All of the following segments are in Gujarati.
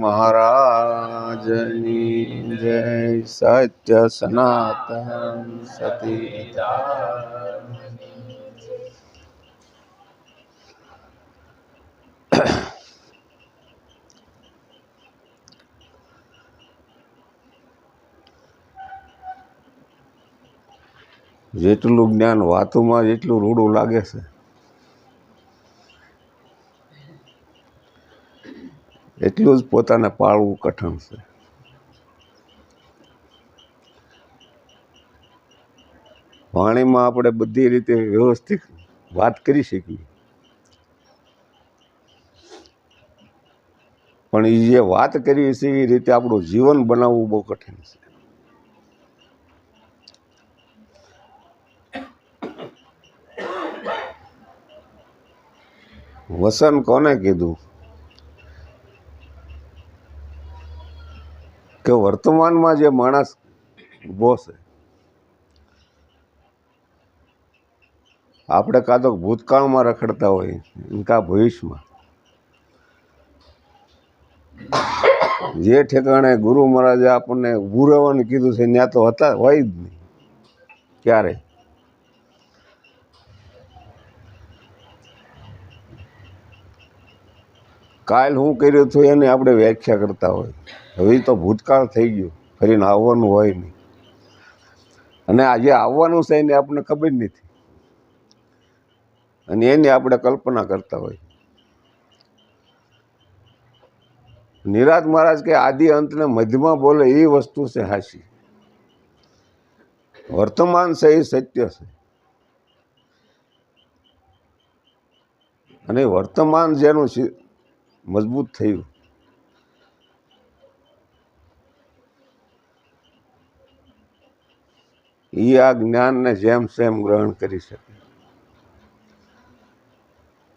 મહારાજની જય. સત્ય સનાતન સતી. જેટલું જ્ઞાન વાતોમાં જેટલું રૂડું લાગે છે, એટલું જ પોતાને પાળવું કઠણ છે. વાણીમાં આપણે બધી રીતે વ્યવસ્થિત વાત કરી શકીએ, પણ એ જે વાત કરી છે એ રીતે આપણું જીવન બનાવવું બહુ કઠિન છે. વસન કોને કીધું કે વર્તમાનમાં જે માણસ ઊભો છે, આપણે કાં તો ભૂતકાળમાં રખડતા હોય કાં ભવિષ્યમાં. જે ઠેકાણે ગુરુ મહારાજે આપણને ઊભું રહેવાનું કીધું છે ત્યાં તો હતા હોય જ નહીં ક્યારે. કાલ હું કર્યું હતું એની આપણે વ્યાખ્યા કરતા હોય, હવે તો ભૂતકાળ થઈ ગયું, ફરીને આવવાનું હોય નહીં. અને આજે આવવાનું છે એને આપણને ખબર નથી, અને એની આપણે કલ્પના કરતા હોય. નિરાત મહારાજ કે આદિ અંતને મધ્યમાં બોલે એ વસ્તુ છે હાચી. વર્તમાન છે એ સત્ય છે, અને વર્તમાન જેનું મજબૂત થયું એ આ જ્ઞાનને જેમ સેમ ગ્રહણ કરી શકે,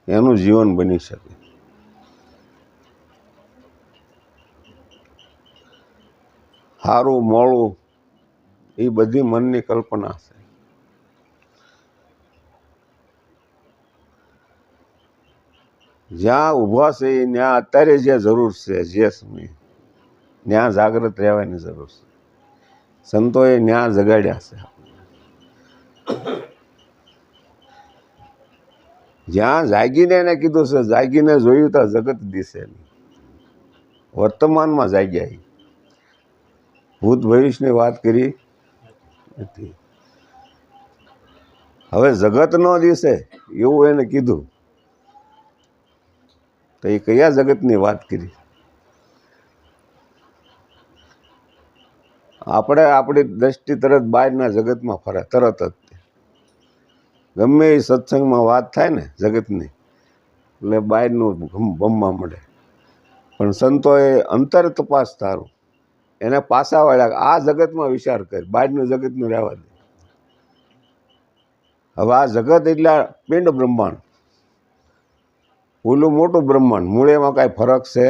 એનું જીવન બની શકે. સારું મોડું એ બધી મનની કલ્પના છે. જ્યાં ઊભા છે ત્યાં અત્યારે જે જરૂર છે, જે સમય ત્યાં જાગૃત રહેવાની જરૂર છે. સંતોએ ત્યાં જગાડ્યા છે. જ્યાં જાગીને એને કીધું છે, જાગીને જોયું તો જગત દિશે નહીં. વર્તમાનમાં જાગ્યા. ભૂત ભવિષ્યની વાત કરી નથી. હવે જગત નો દિશે એવું એને કીધું તો એ કયા જગતની વાત કરી? આપણે આપણી દ્રષ્ટિ તરત બહારના જગતમાં ફરે તરત જ. ગમે એ સત્સંગમાં વાત થાય ને જગતની એટલે બહારનું ભમવા મળે. પણ સંતોએ અંતર તપાસ તારું એને પાછા વાળ્યા, આ જગતમાં વિચાર કર, બહારનું જગતનું રહેવા દે. હવે આ જગત એટલે પિંડ બ્રહ્માંડ, ઓલું મોટું બ્રહ્માંડ, મૂળ એમાં કાંઈ ફરક છે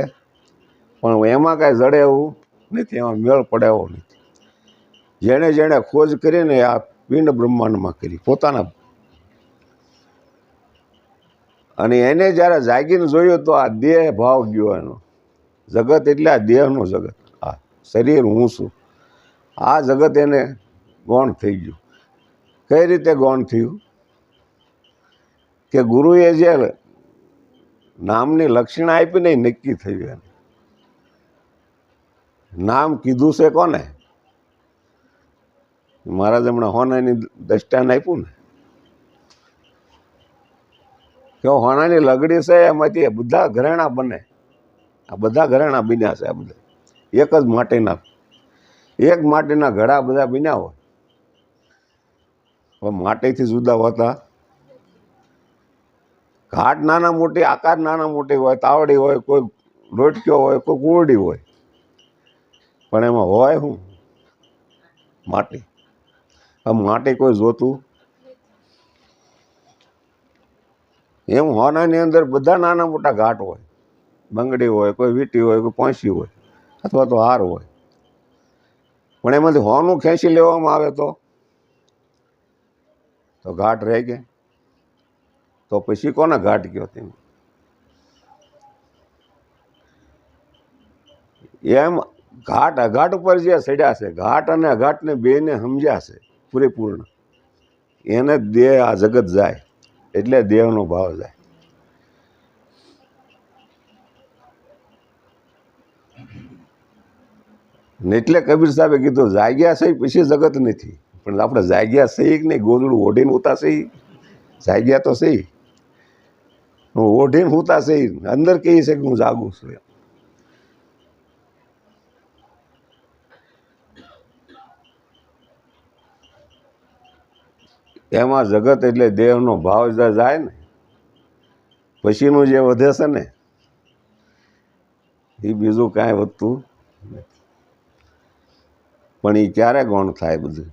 પણ એમાં કાંઈ જડે એવું નથી, એમાં મેળ પડે એવો નથી. જેણે જેણે ખોજ કરીને આ પિંડ બ્રહ્માંડમાં કરી પોતાના, અને એને જ્યારે જાગીને જોયું તો આ દેહ ભાવ ગયો એનો. જગત એટલે આ દેહનું જગત, આ શરીર હું છું, આ જગત એને ગૌણ થઈ ગયું. કઈ રીતે ગૌણ થયું? કે ગુરુએ જે નામની લક્ષણ આપી ને નક્કી થયું. એને નામ કીધું છે કોને? મહારાજ હમણાં હોનાની દ્રષ્ટાન આપ્યું ને કે હોનાની લગડી છે એમાંથી બધા ઘરેણા બને. આ બધા ઘરેણા બન્યા છે, આ બધા એક જ માટીના, એક માટીના ઘડા બધા બન્યા હોય. માટીથી જુદા હોતા. ઘાટ નાના મોટી, આકાર નાના મોટી હોય, તાવડી હોય, કોઈ રોટક્યો હોય, કોઈ કુરડી હોય, પણ એમાં હોય શું? માટી. માટી કોઈ જોતું એમ. હોનાની અંદર બધા નાના મોટા ઘાટ હોય, બંગડી હોય, કોઈ વીટી હોય, કોઈ પાંસી હોય, અથવા તો હાર હોય. પણ એમાંથી હોનું ખેંચી લેવામાં આવે તો ઘાટ રહી ગયા. તો પછી કોને ઘાટ કયો? તેમ એમ ઘાટ અઘાટ ઉપર જે ચડ્યા છે, ઘાટ અને અઘાટને બેને સમજ્યા છે પૂરેપૂર્ણ, એને દેહ આ જગત જાય એટલે દેહનો ભાવ જાય. ને એટલે કબીર સાહેબે કીધું જાગ્યા છે પછી જગત નથી, પણ આપણે જાગ્યા સહી કે નહીં, ગોદડું ઓઢીને ઉતા સહી, જાગ્યા તો સહી, હું ઓઢીને ઉતા સહી, અંદર કહી છે કે હું જાગું છું. એમાં જગત એટલે દેહનો ભાવ જાય ને પછીનું જે વધે છે ને એ બીજું કાંઈ વધતું નથી. પણ એ ક્યારે ગૌણ થાય બધું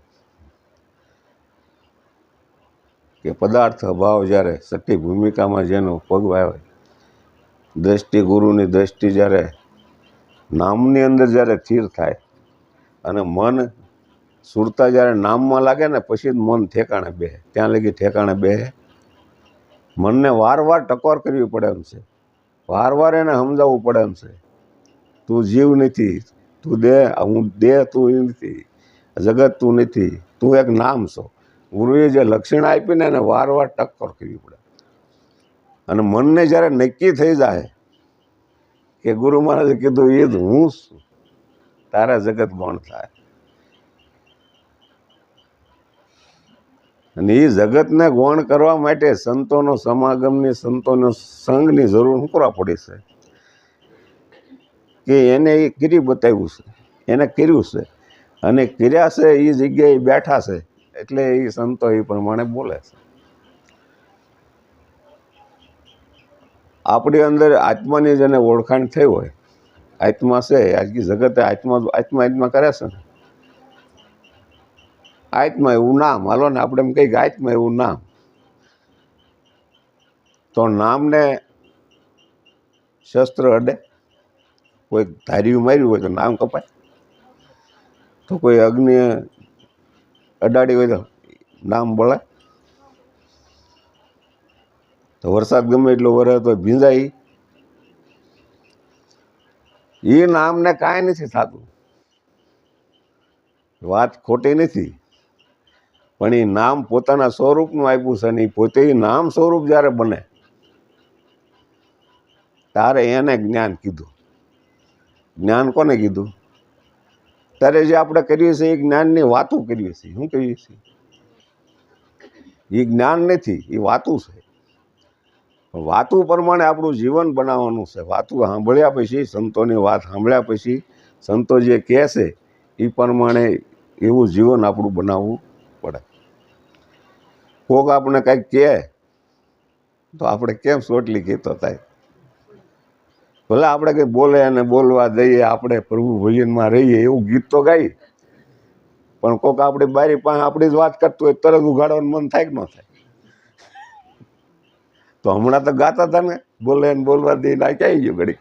કે પદાર્થ અભાવ જ્યારે સટી ભૂમિકામાં જેનો પગ આવે, દ્રષ્ટિ ગુરુની દ્રષ્ટિ જ્યારે નામની અંદર જ્યારે સ્થિર થાય અને મન સુરતા જ્યારે નામમાં લાગે ને પછી જ મન ઠેકાણે બેહે. ત્યાં લગી ઠેકાણે બેહે. મનને વારવાર ટકોર કરવી પડે એમ છે, વારવાર એને સમજાવવું પડે એમ છે, તું જીવ નથી, તું દેહ, હું દેહ, તું એ નથી, જગત તું નથી, તું એક નામ છો. ગુરુએ જે લક્ષણ આપીને એને વારવાર ટકોર કરવી પડે. અને મનને જ્યારે નક્કી થઈ જાય કે ગુરુ મહારાજે કીધું એ જ હું છું, તારા જગત ગૌણ થાય. અને એ જગતને ગૌણ કરવા માટે સંતોનો સમાગમની, સંતોનો સંઘની જરૂર શું કરવા પડી છે કે એને એ કરી બતાવ્યું છે, એને કર્યું છે, અને કર્યા છે એ જગ્યાએ બેઠા છે એટલે એ સંતો એ પ્રમાણે બોલે છે. આપણી અંદર આત્માની જેને ઓળખાણ થઈ હોય, આત્મા છે, આજની જગતે આત્મા આત્મા આત્મા કરે છે ને, આત્મા એવું નામ, હાલો ને આપણે એમ કહીએ કે આત્મા એવું નામ, તો નામને શસ્ત્ર અડે? કોઈ ધાર્યું માર્યું હોય તો નામ કપાય? તો કોઈ અગ્નિ અડાડી હોય તો નામ બોલે? તો વરસાદ ગમે એટલો વરસે તો ભીંજાય? એ નામને કાંઈ નથી થતું, વાત ખોટી નથી, પણ એ નામ પોતાના સ્વરૂપનું આપ્યું છે ને એ પોતે એ નામ સ્વરૂપ જ્યારે બને ત્યારે એને જ્ઞાન કીધું. જ્ઞાન કોને કીધું? ત્યારે જે આપણે કરીએ છીએ એ જ્ઞાનની વાતો કરીએ છીએ. શું કરીએ છીએ? એ જ્ઞાન નથી, એ વાતું છે. વાતું પ્રમાણે આપણું જીવન બનાવવાનું છે. વાતું સાંભળ્યા પછી, સંતોની વાત સાંભળ્યા પછી, સંતો જે કહે છે એ પ્રમાણે એવું જીવન આપણું બનાવવું પડે. કોક આપણે કંઈક કહે તો આપણે કેમ સોટલી કહેતો થાય? ભલે આપણે કંઈ બોલે અને બોલવા દઈએ, આપણે પ્રભુ ભજનમાં રહીએ એવું ગીત તો ગાઈ, પણ કોક આપણી બારી પાસે આપણી જ વાત કરતું હોય તરત ઉઘાડવાનું મન થાય કે ન થાય? તો હમણાં તો ગાતા હતા ને, બોલે ને બોલવા દઈને આ ક્યાં ગયું ઘડી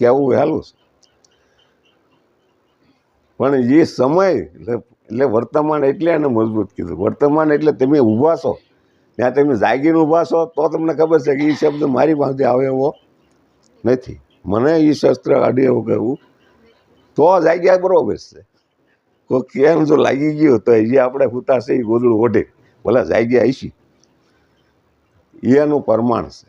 કેવું હેલું છે. પણ એ સમય એટલે વર્તમાન, એટલે એને મજબૂત કીધું. વર્તમાન એટલે તમે ઊભા છો ત્યાં તમે જાગીને ઊભા છો તો તમને ખબર છે કે એ શબ્દ મારી પાસે આવે એવો નથી. મને એ શસ્ત્ર આડે એવું કહેવું તો જાગ્યા બરોબર છે. કોઈ કેમ જો લાગી ગયું તો હજી આપણે હુતા છે એ ગોદડું ઓઢે ભલે જાગ્યા આવીશી, એનું પ્રમાણ છે.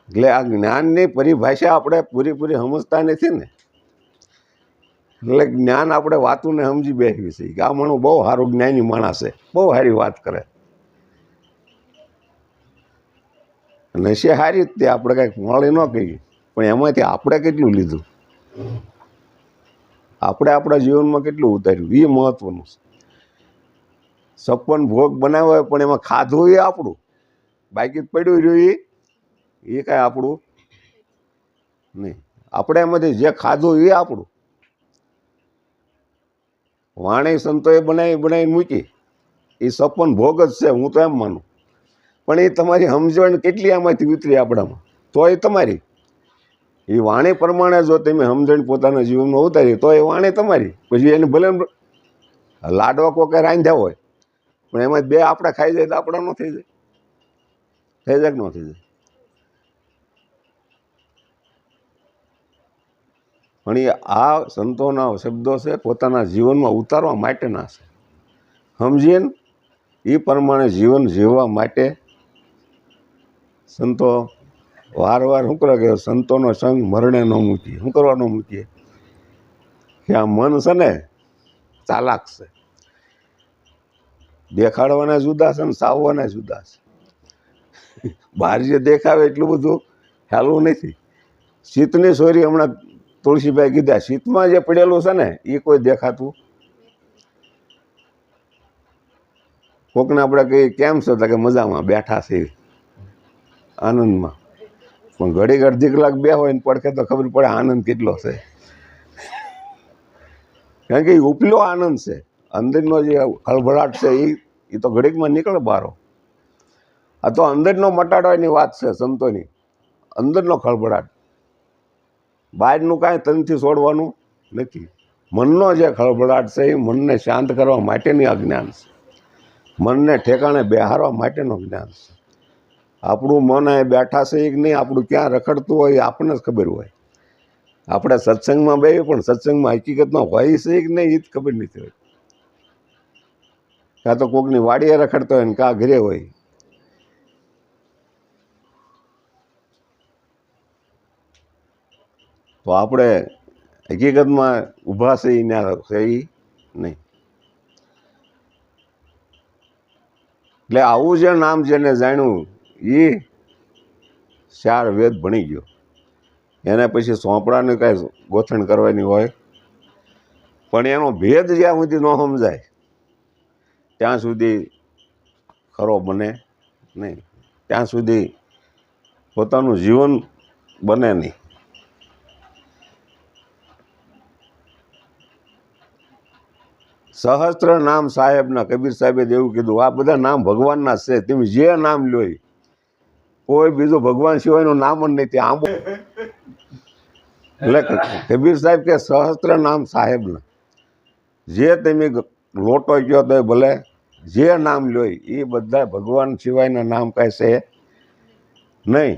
એટલે આ જ્ઞાનની પરિભાષા આપણે પૂરી સમજતા નથી ને, એટલે જ્ઞાન આપણે વાતુને સમજી બેસવી છે કે આ માણસ બહુ સારું જ્ઞાની માણસ છે, બહુ સારી વાત કરે, નશે સારી જ તે આપણે કાંઈક મળી ન કહીએ, પણ એમાંથી આપણે કેટલું લીધું, આપણે આપણા જીવનમાં કેટલું ઉતાર્યું એ મહત્વનું છે. 56 ભોગ બનાવ્યો હોય પણ એમાં ખાધું એ આપણું, બાકી પડ્યું રહ્યું એ કાંઈ આપણું નહીં. આપણે એમાંથી જે ખાધું એ આપણું. વાણી સંતોએ બનાવીને મૂકી એ 56 ભોગ જ છે, હું તો એમ માનું. પણ એ તમારી સમજણ કેટલી આમાંથી ઉતરી આપણામાં તો એ તમારી. એ વાણી પ્રમાણે જો તમે સમજણ પોતાના જીવનમાં ઉતારી તો એ વાણી તમારી. પછી એને ભલે લાડવા કોકે રાંધ્યા હોય પણ એમાં બે આપણે ખાઈ જાય તો આપણા ન થઈ જાય? થઈ જાય કે ન થઈ જાય? પણ એ આ સંતોના શબ્દો છે પોતાના જીવનમાં ઉતારવા માટેના છે. સમજીને એ પ્રમાણે જીવન જીવવા માટે સંતો વારવાર શું કરે કે સંતોનો સંગ મરણે ન મૂકીએ. શું કરવા ન મૂકીએ? કે આ મન છે ને ચાલાક છે, દેખાડવાના જુદા છે ને સાવવાના જુદા છે. બહાર જે દેખાવે એટલું બધું ખ્યાલું નથી. શીતની સોરી હમણાં તુલસીભાઈ કીધા, શીતમાં જે પડેલું છે ને એ કોઈ દેખાતું. કોકને આપણે કહીએ કેમ છો તો કે મજામાં બેઠા છે આનંદમાં, પણ ઘડીક અડધી કલાક બે હોય ને પડખે તો ખબર પડે આનંદ કેટલો છે. કારણ કે એ ઉપલો આનંદ છે, અંદરનો જે ખળભળાટ છે એ તો ઘડીકમાં નીકળે બારો. આ તો અંદરનો મટાડવાની વાત છે સંતોની, અંદરનો ખળભળાટ. બહારનું કાંઈ તનથી છોડવાનું નથી. મનનો જે ખળભળાટ છે એ મનને શાંત કરવા માટેની અજ્ઞાન છે, મનને ઠેકાણે બેહારવા માટેનું જ્ઞાન છે. આપણું મન એ બેઠા છે કે નહીં, આપણું ક્યાં રખડતું હોય એ આપણને જ ખબર હોય. આપણે સત્સંગમાં બેહીએ પણ સત્સંગમાં હકીકતમાં હોય છે કે નહીં એ જ ખબર નથી હોય. કાં તો કોકની વાડીએ રખડતો હોય ને કાં ઘરે હોય. તો આપણે હકીકતમાં ઊભા છે એ ના છે એ નહીં. એટલે આવું જે નામ જેને જાણ્યું એ 4 વેદ ભણી ગયો. એને પછી સોંપડાને કાંઈ ગોથણ કરવાની હોય, પણ એનો ભેદ જ્યાં સુધી ન સમજાય ત્યાં સુધી ખરો બને નહીં, ત્યાં સુધી પોતાનું જીવન બને નહીં. સહસ્ત્ર નામ સાહેબના, કબીર સાહેબે એવું કીધું, આ બધા નામ ભગવાનના છે, તમે જે નામ લો કોઈ બીજું ભગવાન સિવાયનું નામ જ નથી. આંબો એટલે કબીર સાહેબ કે સહસ્ત્ર નામ સાહેબના, જે તમે લોટો ગયો તો ભલે જે નામ લો એ બધા ભગવાન સિવાયના નામ કાંઈ છે નહીં.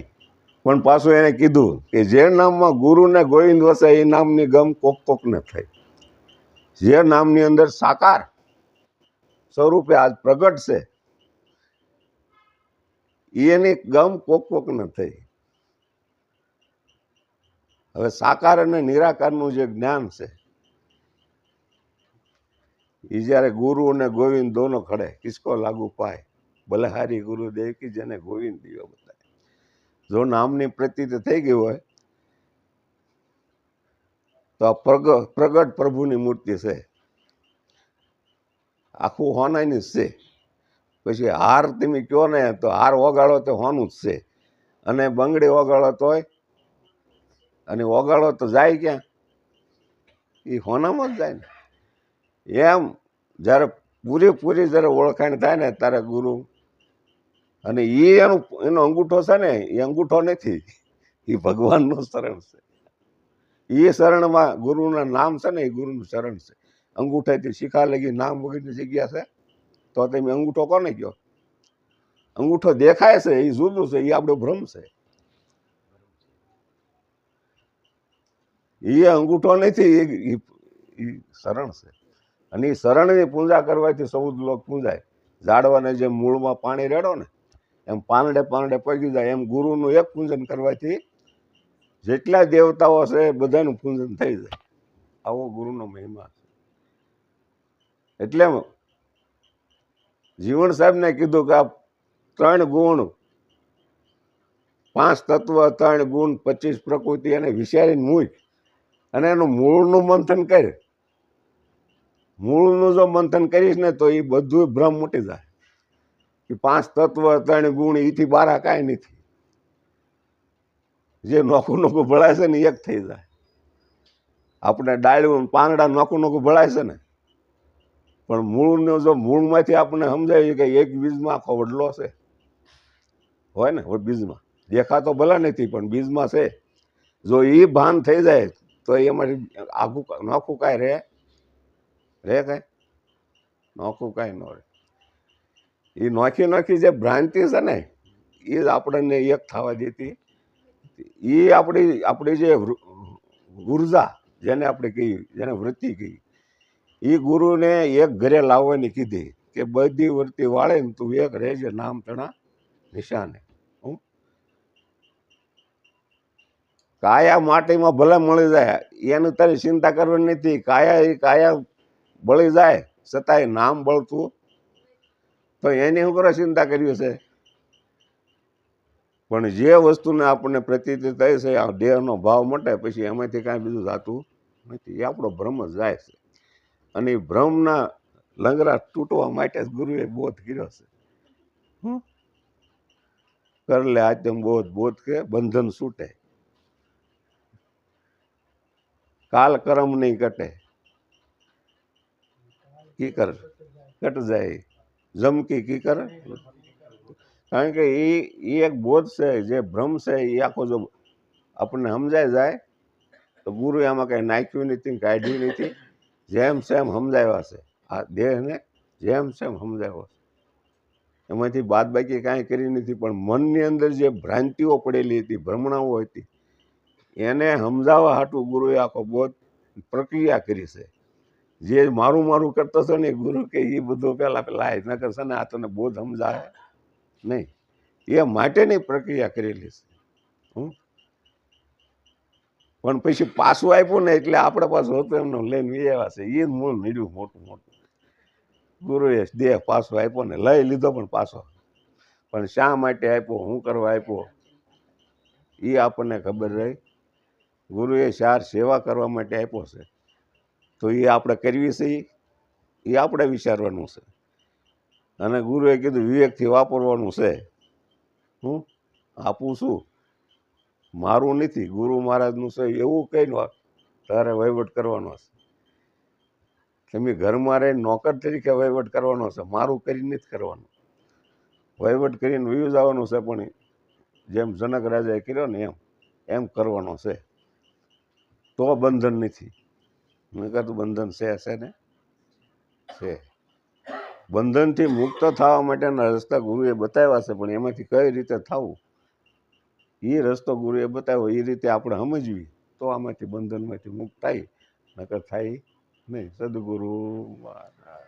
પણ પાછું એને કીધું કે જે નામમાં ગુરુ ને ગોવિંદ વસે એ નામની ગમ કોક કોકને થઈ. જે નામની અંદર સાકાર સ્વરૂપે આજ પ્રગટ છે એની ગમ કોક કોકને થઈ. હવે સાકાર અને નિરાકારનું જે જ્ઞાન છે એ જ્યારે ગુરુ અને ગોવિંદ દોનો ખડે કિસકો લાગુ પાય, બલહારી ગુરુદેવ કી જેને ગોવિંદ દિયો બતાય. જો નામની પ્રતીતિ થઈ ગઈ હોય તો આ પ્રગટ પ્રભુની મૂર્તિ છે, આખું હોનાની જ છે. પછી હાર તમે કહો ને તો હાર ઓગાળો તો હોનું જ છે, અને બંગડી ઓગાળો તોય, અને ઓગાળો તો જાય ક્યાં? એ હોનામાં જ જાય ને. એમ જ્યારે પૂરેપૂરી જ્યારે ઓળખાણ થાય ને ત્યારે ગુરુ, અને એનો અંગૂઠો છે ને એ અંગૂઠો નથી, એ ભગવાનનું શરણ છે. એ શરણમાં ગુરુના નામ છે ને એ ગુરુનું શરણ છે. અંગૂઠાથી શિખા લગી નામ વગરની જગ્યા છે તો તમે અંગૂઠો કોને કહો? અંગૂઠો દેખાય છે એ જુદું છે, એ આપણો ભ્રમ છે. એ અંગૂઠો નથી, એ શરણ છે. અને એ શરણની પૂજા કરવાથી 14 લોક પૂજાય. ઝાડવાને જેમ મૂળમાં પાણી રેડો ને એમ પાંદડે પાંદડે પગી જાય, એમ ગુરુનું એક પૂજન કરવાથી જેટલા દેવતાઓ છે બધાનું પૂજન થઈ જાય. આવો ગુરુનો મહિમા છે. એટલે જીવણ સાહેબને કીધું કે આ 3 ગુણ, 5 તત્વ, 3 ગુણ, 25 પ્રકૃતિ એને વિચારીને મૂક અને એનું મૂળનું મંથન કરે. મૂળનું જો મંથન કરીશ ને તો એ બધું ભ્રમ મૂટી જાય. કે 5 તત્વ, 3 ગુણ એથી બારા કાંઈ નથી. જે નોખું નોખું ભળાય છે ને એક થઈ જાય. આપણે ડાળ્યું પાંદડા નોખું નોખું ભળાય છે ને, પણ મૂળને જો મૂળમાંથી આપણને સમજાય કે એક બીજમાં આખો વડલો છે, હોય ને બીજમાં દેખાતો ભલે નથી પણ બીજમાં છે. જો એ ભાન થઈ જાય તો એમાંથી આખું નોખું કાંઈ રહે કાંઈ નોખું કાંઈ ન રહે. એ નોખી નોખી જે ભ્રાંતિ છે ને એ જ આપણને એક થવા દેતી. એ આપણી જે ઉર્જા જેને આપણે કહીએ, જેને વૃત્તિ કહીએ, એ ગુરુને એક ઘરે લાવવાની કીધી કે બધી વૃત્તિ વાળે ને તું એક રહેજે નામ તણા નિશાને. હું કાયા માટીમાં ભલે મળી જાય એનું તારી ચિંતા કરવાની નથી. કાયા બળી જાય છતાંય નામ બળતું તો એની શું કરવા ચિંતા કર્યું છે? પણ જે વસ્તુને આપણને પ્રતીતિ થાય છે આ દેહનો ભાવ મટે પછી એમાંથી કાંઈ બીજું જાતું નથી. એ આપણો ભ્રમ જ જાય છે. અને એ ભ્રમના લંગરા તૂટવા માટે જ ગુરુએ બોધ કર્યો છે. કર લે આત્મ બોધ, બોધ કે બંધન છૂટે, કાલ કરમ નહીં કટે, કીકર કટ જાય, જમકી કીકર. કારણ કે એ એક બોધ છે, જે ભ્રમ છે એ આખો જો આપણને સમજાય જાય તો ગુરુએ આમાં કંઈ નાખ્યું નથી, કાઢ્યું નથી. જેમ સેમ સમજાવ્યા છે આ દેહને, જેમ સેમ સમજાવ્યો છે, એમાંથી બાદ બાકી કાંઈ કરી નથી. પણ મનની અંદર જે ભ્રાંતિઓ પડેલી હતી, ભ્રમણાઓ હતી, એને સમજાવવા હાટું ગુરુએ આખો બોધ પ્રક્રિયા કરી છે. જે મારું મારું કરતો હતો ને ગુરુ કે એ બધું પેલા નકર છે ને આ તને બોધ સમજાય નહીં, એ માટેની પ્રક્રિયા કરેલી છે. પણ પછી પાછું આપ્યું ને એટલે આપણે પાછું હતું એમને લઈને એવા છે. એ જ મૂળ નીડ્યું મોટું મોટું. ગુરુએ દેહ પાછો આપ્યો ને લઈ લીધો પણ પાછો. પણ શા માટે આપ્યો, શું કરવા આપ્યો, એ આપણને ખબર રહી. ગુરુએ ચાર સેવા કરવા માટે આપ્યો છે, તો એ આપણે કરવી છે, એ આપણે વિચારવાનું છે. અને ગુરુએ કીધું વિવેકથી વાપરવાનું છે. હું આપું છું મારું નથી, ગુરુ મહારાજનું છે એવું કઈ ન તારે વહીવટ કરવાનો છે. તમે ઘરમાં રહીને નોકર તરીકે વહીવટ કરવાનો છે, મારું કરી નથી કરવાનું. વહીવટ કરીને વયું જવાનું છે, પણ જેમ જનક રાજાએ કર્યો ને એમ કરવાનો છે. તો બંધન નથી. નકર તો બંધન છે ને છે. બંધનથી મુક્ત થવા માટેના રસ્તા ગુરુએ બતાવ્યા છે, પણ એમાંથી કઈ રીતે થવું એ રસ્તો ગુરુએ બતાવ્યો. એ રીતે આપણે સમજવી તો આમાંથી બંધનમાંથી મુક્ત થાય, નકર થાય નહીં. સદગુરુ મહારાજ.